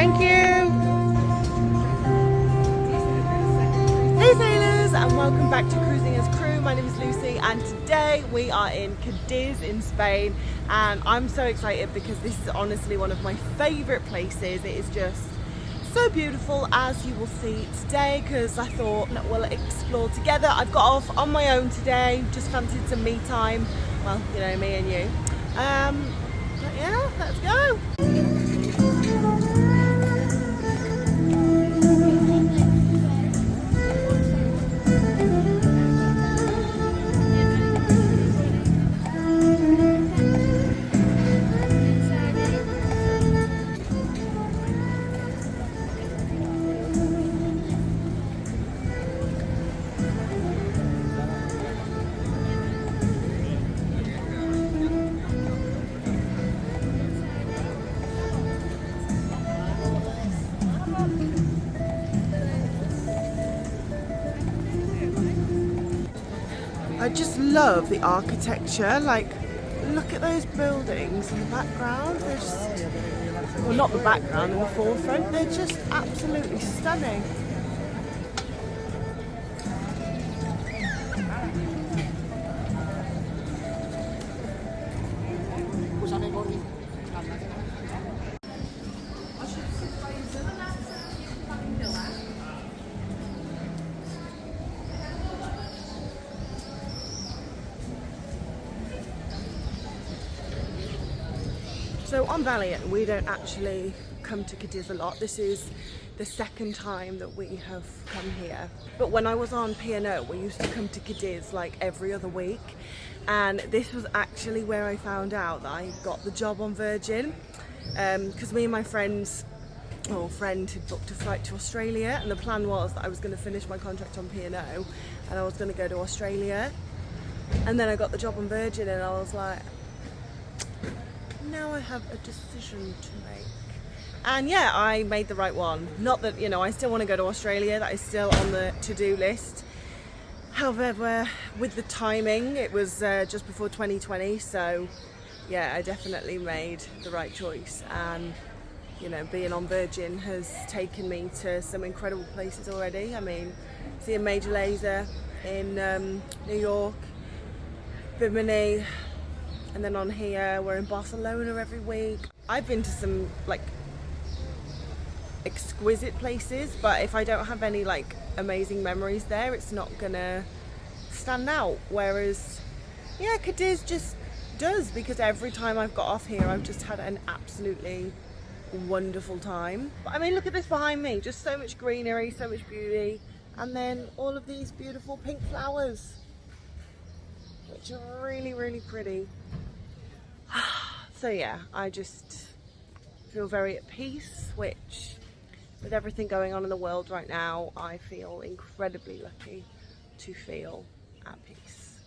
Thank you. Hey sailors, and welcome back to Cruising as Crew. My name is Lucy, and today we are in Cadiz in Spain, and I'm so excited because this is honestly one of my favourite places. It is just so beautiful, as you will see today, because I thought we'll explore together. I've got off on my own today, just fancied some me time. Well, you know, me and you. But yeah, let's go. I just love the architecture. Like, look at those buildings in the background. They're just, well, not the background, in the forefront. They're just absolutely stunning. So on Valiant, we don't actually come to Cadiz a lot. This is the second time that we have come here. But when I was on P&O, we used to come to Cadiz like every other week. And this was actually where I found out that I got the job on Virgin. Because me and my friend had booked a flight to Australia, and the plan was that I was going to finish my contract on P&O and I was going to go to Australia. And then I got the job on Virgin, and I was like, now I have a decision to make. And yeah, I made the right one. Not that, you know, I still want to go to Australia. That is still on the to-do list. However, with the timing, it was just before 2020. So yeah, I definitely made the right choice. And, you know, being on Virgin has taken me to some incredible places already. I mean, seeing Major Lazer in New York, Bimini, and then on here we're in Barcelona every week. I've been to some like exquisite places, but if I don't have any like amazing memories there, it's not gonna stand out. Whereas yeah, Cadiz just does, because every time I've got off here I've just had an absolutely wonderful time. But I mean, look at this behind me, just so much greenery, so much beauty, and then all of these beautiful pink flowers, which are really, really pretty. So yeah, I just feel very at peace, which with everything going on in the world right now, I feel incredibly lucky to feel at peace.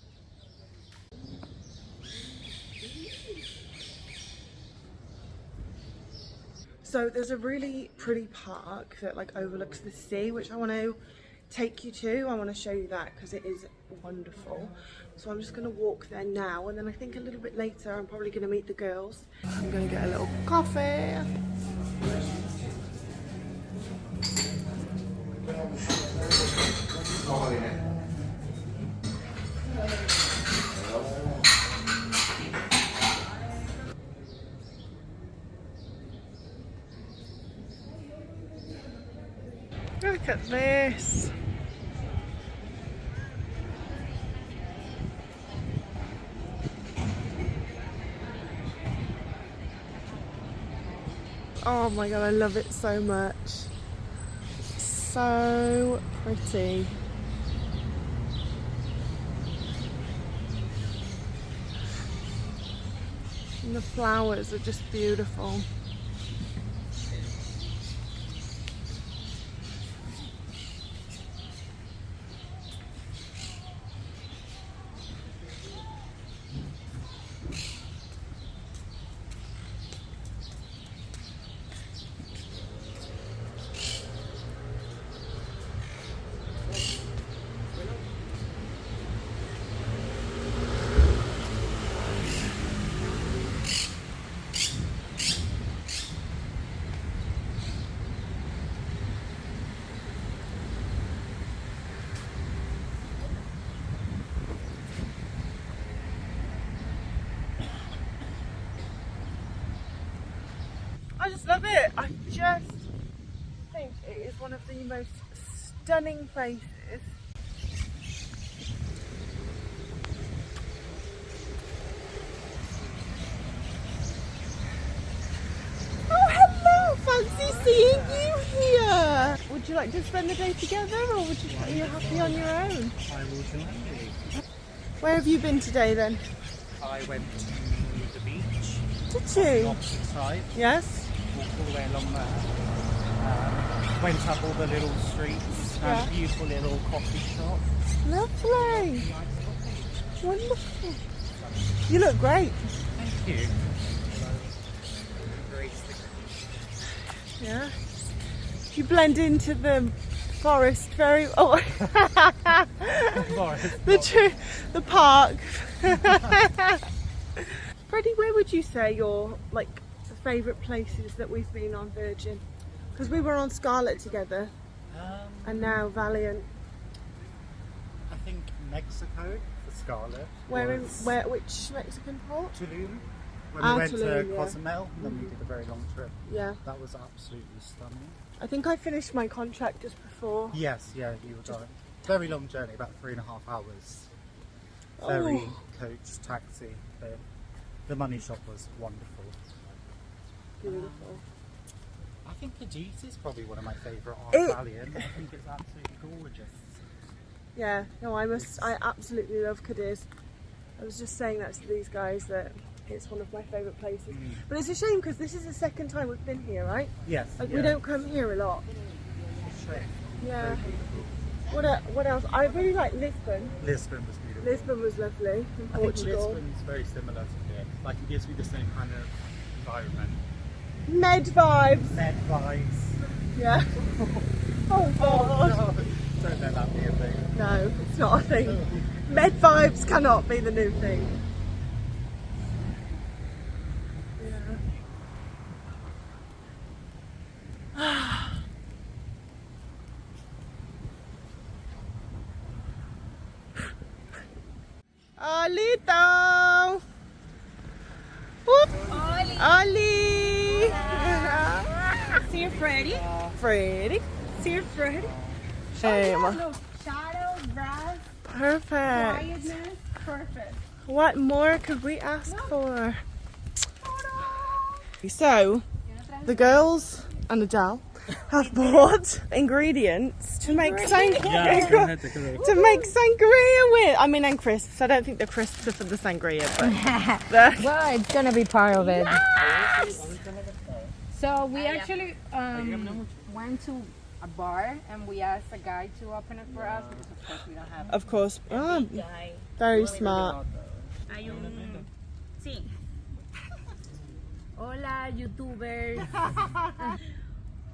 So there's a really pretty park that like overlooks the sea, which I want to take you to. I want to show you that because it is wonderful. So I'm just going to walk there now, and then I think a little bit later I'm probably going to meet the girls. I'm going to get a little coffee. Look at this. Oh my god, I love it so much. So pretty. And the flowers are just beautiful. I just love it. I just think it is one of the most stunning places. Oh, hello! Fancy seeing you here. Would you like to spend the day together, or would you? Are you happy on your own? I will join you. Where have you been today then? I went to the beach. Did The you? opposite side. Yes. Walked all the way along there. Went up all the little streets. Yeah. And a beautiful little coffee shop. Lovely. Wonderful. You look great. Thank you. Yeah. You blend into the forest very. Oh. The park. Freddie, where would you say your favourite places that we've been on Virgin? Because we were on Scarlet together, and now Valiant. I think Mexico for Scarlet. Which Mexican port? Tulum. When Ah, we went Tulum, to yeah. Cozumel, and then we did a very long trip. Yeah. That was absolutely stunning. I think I finished my contract just before. Yes, yeah, you were going. Very long journey, about 3.5 hours. Ferry, coach, taxi. The money shop was wonderful. Beautiful. I think Cadiz is probably one of my favourite on Valiant. I think it's absolutely gorgeous. Yeah, no, I absolutely love Cadiz. I was just saying that to these guys that it's one of my favourite places. But it's a shame because this is the second time we've been here, right? Yes. We don't come here a lot. Shame. Yeah. What else? I really like Lisbon. Lisbon was beautiful. Lisbon was lovely in I think Portugal. Lisbon's very similar to here. Like it gives me the same kind of environment. Med vibes. Med vibes. Yeah. Oh God. No, don't let that be a thing. No, it's not a thing. Med vibes cannot be the new thing. Olito! Whoop! Oli! See you, Freddie. Freddie. See you, Freddie. Hey, Ma. Look, shadow, grass, Perfect. quietness, perfect. What more could we ask for? So, the girls and Adele have bought ingredients to make sangria. To make sangria with. I mean, and crisps. I don't think the crisps are for the sangria, but Well, it's gonna be part of it. yes! So we actually went to a bar and we asked a guy to open it for us because of course we don't have. Of course. Very smart. Hay un... Sí. Hola, YouTubers.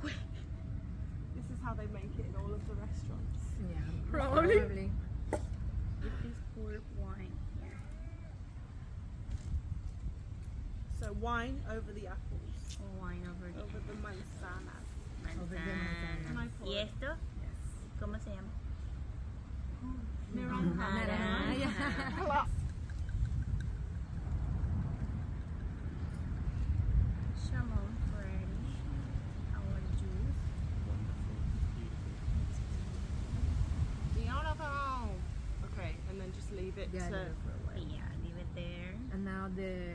This is how they make it in all of the restaurants. Yeah, Probably. Please pour wine here. So wine over the apples, Wine over the over the manzanas. manzana. Can I pour ¿Y it? esto? ¿Cómo se llama? Naranja. Shalom, Freddie. Our juice. Beautiful. Okay, and then just leave it Yeah, to. leave it for a while. Yeah, leave it there. And now the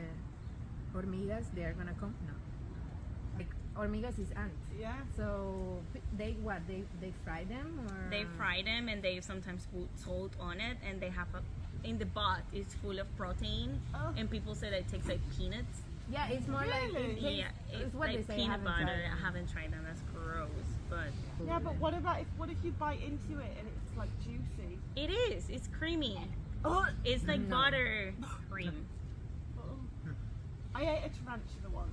hormigas, they are gonna come. No, like hormigas is ants. Yeah. So they fry them or They fry them and they sometimes put salt on it, and they have in the pot it's full of protein, Oh. and people say that it tastes like peanuts. Yeah, it's more like Really? it tastes- Yeah, it's what like they say. I peanut haven't butter. tried I them. haven't tried them. That's gross, but Yeah, but what if you bite into it and it's like juicy? it is. It's creamy. Oh, It's like No. butter cream. I ate a tarantula once,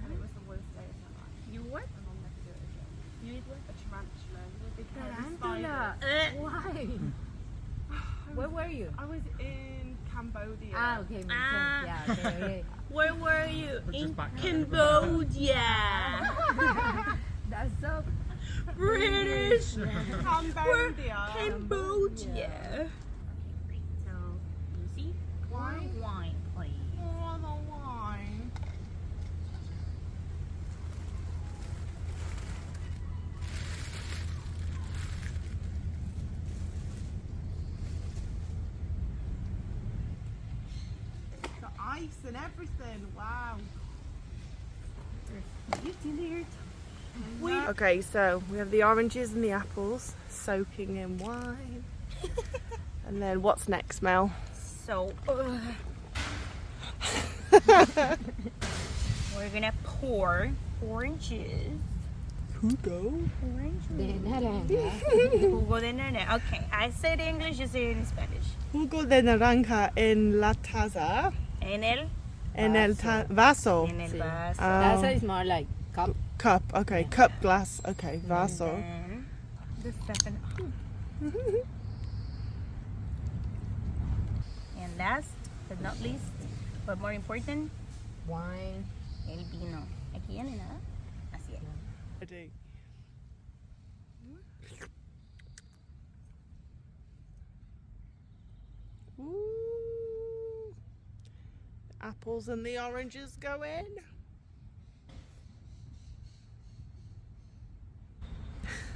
and it was the worst day of my life. You what? And I'll never do it again. You eat what? A tarantula, a big hairy Tarantula. spider. Why? Where were you? I was in Cambodia. Ah, okay, makes Ah. sense. Yeah, okay, okay. Where were you? We're just In back home. Cambodia. That's so British. Cambodia. Cambodia. So, Lucy, Wine? wine, please. Oh, the wine. ice and everything. Wow. Okay, so we have the oranges and the apples soaking in wine. And then what's next, Mel? So we're gonna pour oranges. De naranja. Jugo de naranja. Okay, I say it in English, you say it in Spanish. Jugo de naranja en la taza. En el Vaso. En el Sí. vaso. Taza is more like cup. Cup, okay. Cup, glass, okay. Vaso. And the second. And last but not least, but more important, Wine. el vino. Aquí viene nada. Así es. Ready. Ooh. Apples and the oranges go in.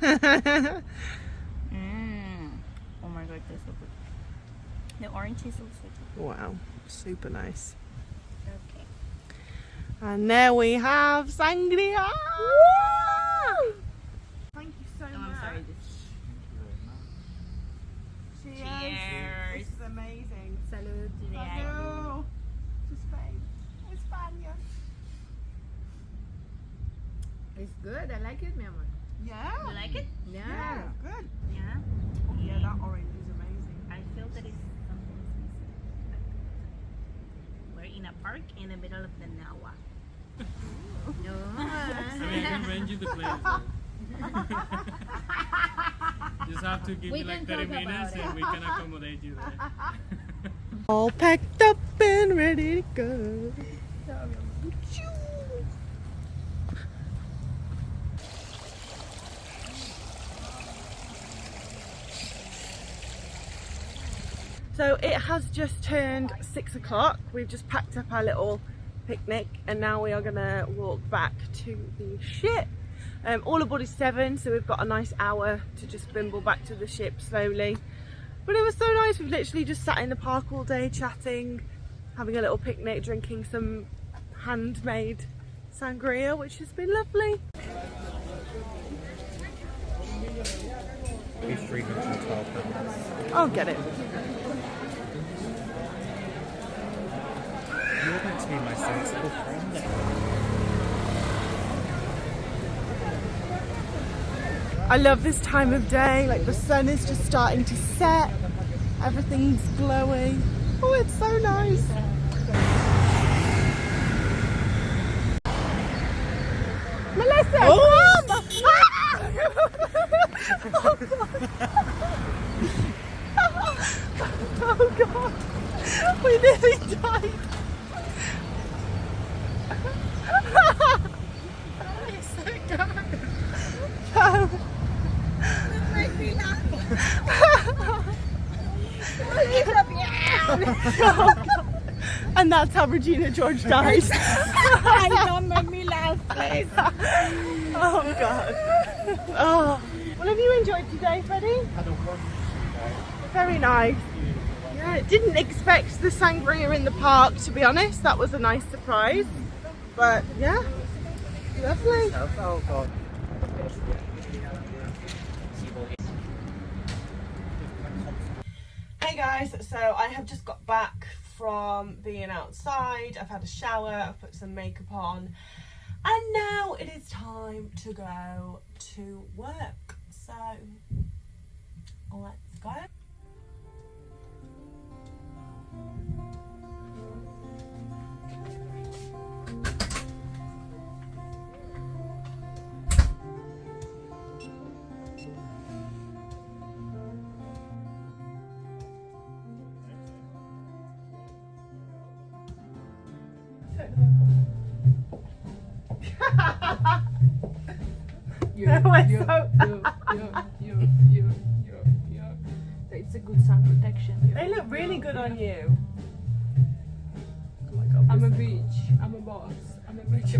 Oh my god, that's so good. The orange is so sweet. Wow, super nice. Okay. And there we have sangria. Thank you so Oh, I'm much. sorry. Cheers. Cheers. This is amazing. Salud to the eye. Salud. To Spain. España. It's good. I like it, mi amor. Yeah. You like it? Yeah, good. Yeah. Oh, yeah, that orange is amazing. I feel that it's something missing. We're in a park in the middle of the Nawa. No. I mean, I can rent you the place. Just have to give We me like can 30 talk minutes about and we can accommodate you there. All packed up and ready to go. So it has just turned 6 o'clock. We've just packed up our little picnic and now we are gonna walk back to the ship. All aboard is 7, so we've got a nice hour to just bimble back to the ship slowly. But it was so nice. We've literally just sat in the park all day chatting, having a little picnic, drinking some handmade sangria, which has been lovely. It's £312. I'll get it. You're meant to be my sensible friend. I love this time of day, like the sun is just starting to set, everything's glowing. Oh, it's so nice. Melissa, come! Oh God, we nearly died. No. And that's how Regina George dies. Don't make me laugh, please. Oh God. Oh. What have you enjoyed today, Freddie? Had a wonderful day. Very nice. Yeah, I didn't expect the sangria in the park, to be honest. That was a nice surprise. But yeah, lovely. Oh God. Hey guys, so I have just got back from being outside. I've had a shower, I've put some makeup on, and now it is time to go to work. So let's go. It's a good sun protection. They look really good on you. Oh my God, I'm a this- bitch. I'm a boss. I'm a bitch.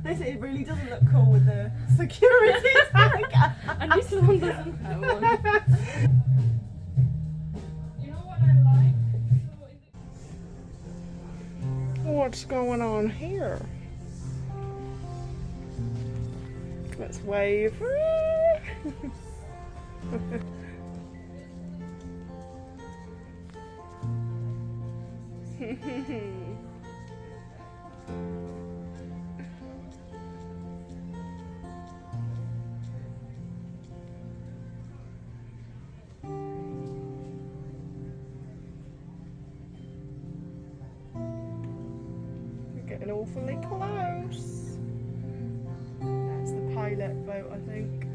This it really doesn't look cool with the security tag. And this one doesn't have one. You know what I like? what's going on here. Let's wave. We're getting awfully close. That's the pilot boat, I think.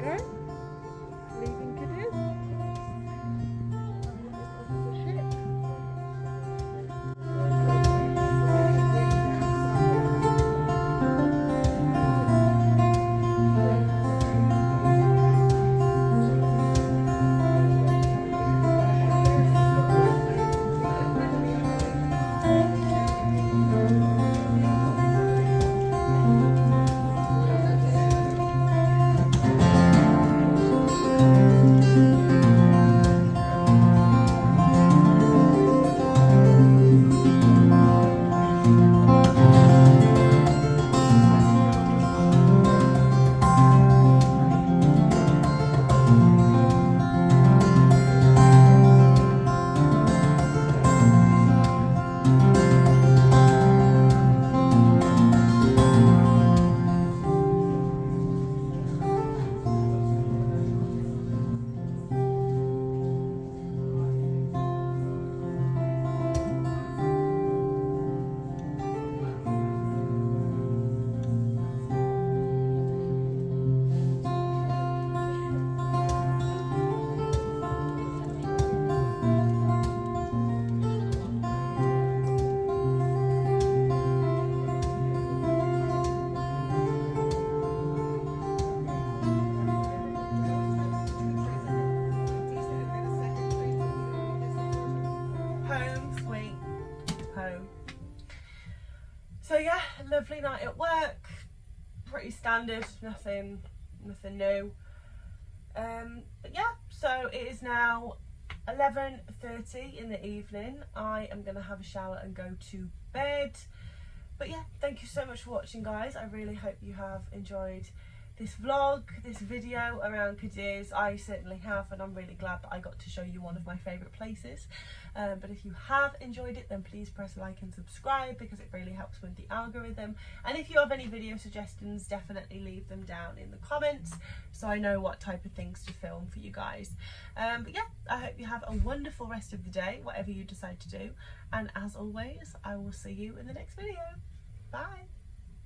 Okay. Leaving Cadiz. The ship. Home, sweet home. So yeah, lovely night at work. Pretty standard, nothing new. But yeah, so it is now 11:30 in the evening. I am gonna have a shower and go to bed. But yeah, thank you so much for watching, guys. I really hope you have enjoyed this vlog, this video around Cadiz. I certainly have, and I'm really glad that I got to show you one of my favourite places. But if you have enjoyed it, then please press like and subscribe, because it really helps with the algorithm. And if you have any video suggestions, definitely leave them down in the comments so I know what type of things to film for you guys. But yeah, I hope you have a wonderful rest of the day, whatever you decide to do. And as always, I will see you in the next video. Bye.